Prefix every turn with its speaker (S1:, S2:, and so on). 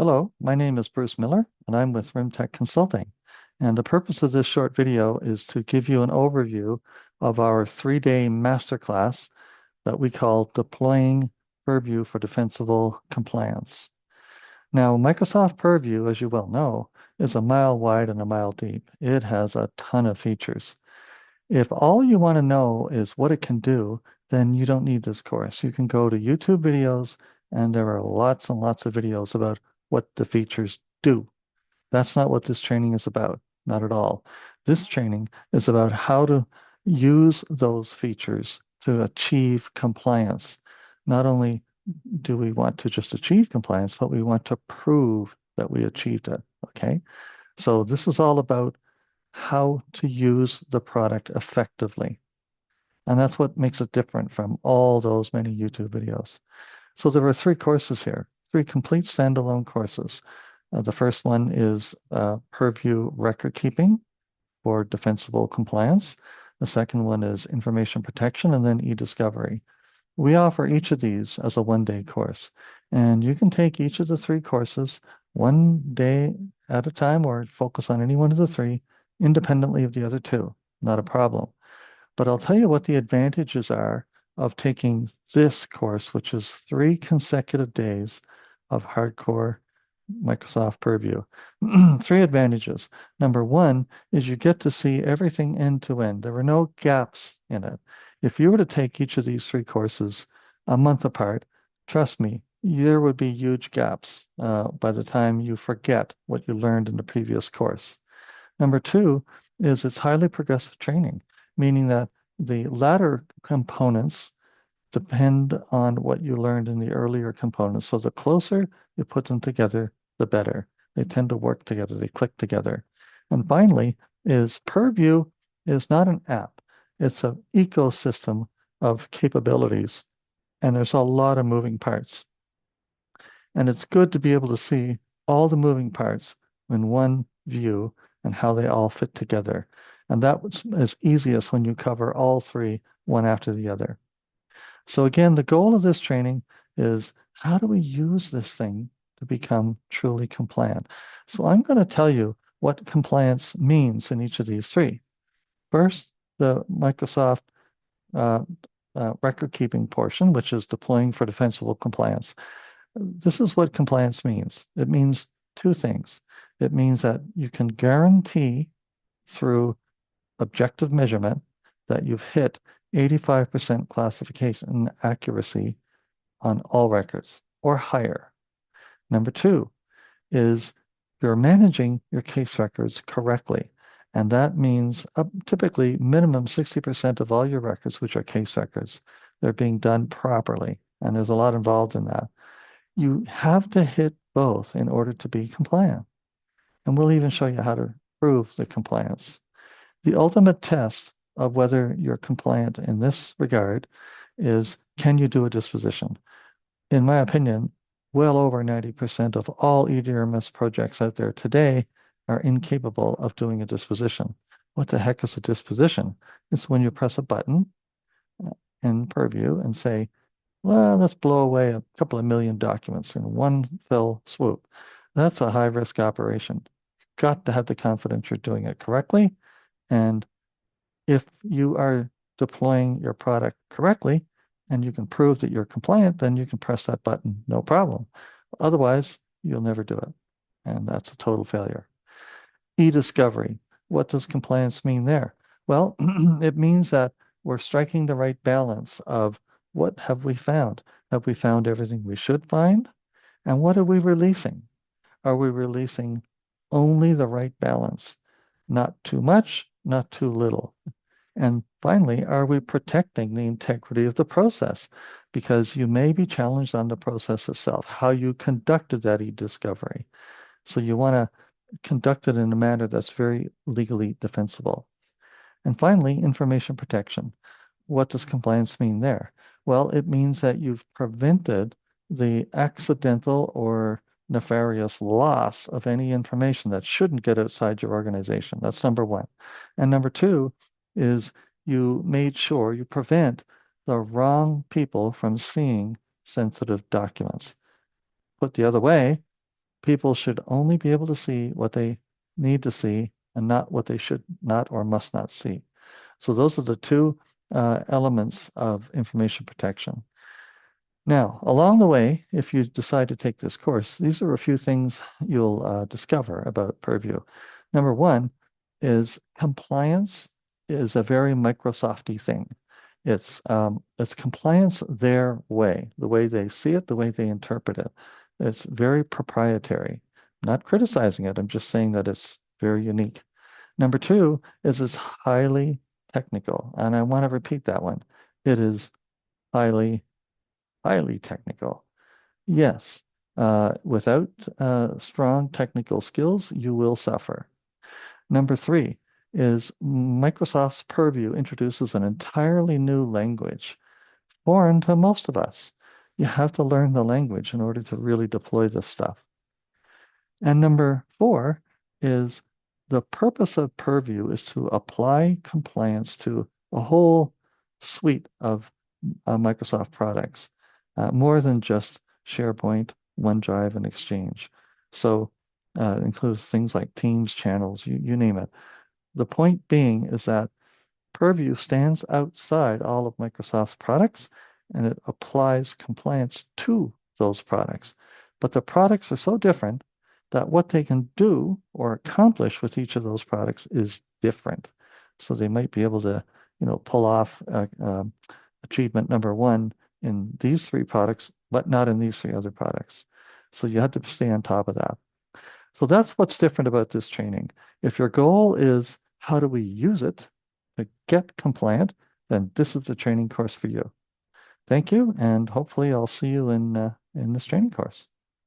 S1: Hello, my name is Bruce Miller, and I'm with RimTech Consulting. And the purpose of this short video is to give you an overview of our 3-day masterclass that we call Deploying Purview for Defensible Compliance. Now, Microsoft Purview, as you well know, is a mile wide and a mile deep. It has a ton of features. If all you want to know is what it can do, then you don't need this course. You can go to YouTube videos, and there are lots and lots of videos about what the features do. That's not what this training is about, not at all. This training is about how to use those features to achieve compliance. Not only do we want to just achieve compliance, but we want to prove that we achieved it, okay? So this is all about how to use the product effectively. And that's what makes it different from all those many YouTube videos. So there are 3 courses here, 3 complete standalone courses. The first one is Purview Record Keeping for Defensible Compliance. The second one is Information Protection, and then eDiscovery. We offer each of these as a 1-day course, and you can take each of the 3 courses one day at a time or focus on any one of the 3 independently of the other 2. Not a problem. But I'll tell you what the advantages are of taking this course, which is 3 consecutive days of hardcore Microsoft Purview. 3 advantages. Number 1 is you get to see everything end to end. There are no gaps in it. If you were to take each of these 3 courses a month apart, trust me, there would be huge gaps by the time you forget what you learned in the previous course. Number 2 is it's highly progressive training, meaning that the latter components depend on what you learned in the earlier components. So the closer you put them together, the better. They tend to work together, they click together. And finally, is Purview is not an app. It's an ecosystem of capabilities, and there's a lot of moving parts. And it's good to be able to see all the moving parts in one view and how they all fit together. And that is easiest when you cover all 3, one after the other. So again, the goal of this training is how do we use this thing to become truly compliant? So I'm going to tell you what compliance means in each of these 3. First, the Microsoft uh, record keeping portion, which is deploying for defensible compliance. This is what compliance means. It means 2 things. It means that you can guarantee through objective measurement that you've hit 85% classification accuracy on all records or higher. Number 2 is you're managing your case records correctly. And that means typically minimum 60% of all your records, which are case records, they're being done properly. And there's a lot involved in that. You have to hit both in order to be compliant. And we'll even show you how to prove the compliance. The ultimate test of whether you're compliant in this regard is, can you do a disposition? In my opinion, well over 90% of all EDRMS projects out there today are incapable of doing a disposition. What the heck is a disposition? It's when you press a button in Purview and say, well, let's blow away a couple of million documents in one fell swoop. That's a high-risk operation. You've got to have the confidence you're doing it correctly. And if you are deploying your product correctly and you can prove that you're compliant, then you can press that button, no problem. Otherwise, you'll never do it. And that's a total failure. eDiscovery. What does compliance mean there? Well, it means that we're striking the right balance of what have we found? Have we found everything we should find? And what are we releasing? Are we releasing only the right balance? Not too much, not too little. And finally, are we protecting the integrity of the process? Because you may be challenged on the process itself, how you conducted that eDiscovery. So you want to conduct it in a manner that's very legally defensible. And finally, information protection. What does compliance mean there? Well, it means that you've prevented the accidental or nefarious loss of any information that shouldn't get outside your organization. That's number 1. And number 2 is you made sure you prevent the wrong people from seeing sensitive documents. Put the other way, People should only be able to see what they need to see and not what they should not or must not see. So those are the two elements of information protection. Now, along the way, if you decide to take this course, these are a few things you'll discover about Purview. Number one is compliance is a very Microsofty thing. It's compliance their way, the way they see it, the way they interpret it. It's very proprietary. I'm not criticizing it. I'm just saying that it's very unique. Number two is it's highly technical, and I want to repeat that one. It is highly highly technical. Yes, without strong technical skills, you will suffer. Number three is Microsoft's Purview introduces an entirely new language, foreign to most of us. You have to learn the language in order to really deploy this stuff. And number four is the purpose of Purview is to apply compliance to a whole suite of Microsoft products, more than just SharePoint, OneDrive, and Exchange. So it includes things like Teams, channels, you name it. The point being is that Purview stands outside all of Microsoft's products and it applies compliance to those products. But the products are so different that what they can do or accomplish with each of those products is different. So they might be able to, pull off achievement number one in these three products, but not in these three other products. So you have to stay on top of that. So that's what's different about this training. If your goal is how do we use it to get compliant, then this is the training course for you. Thank you, and hopefully I'll see you in this training course.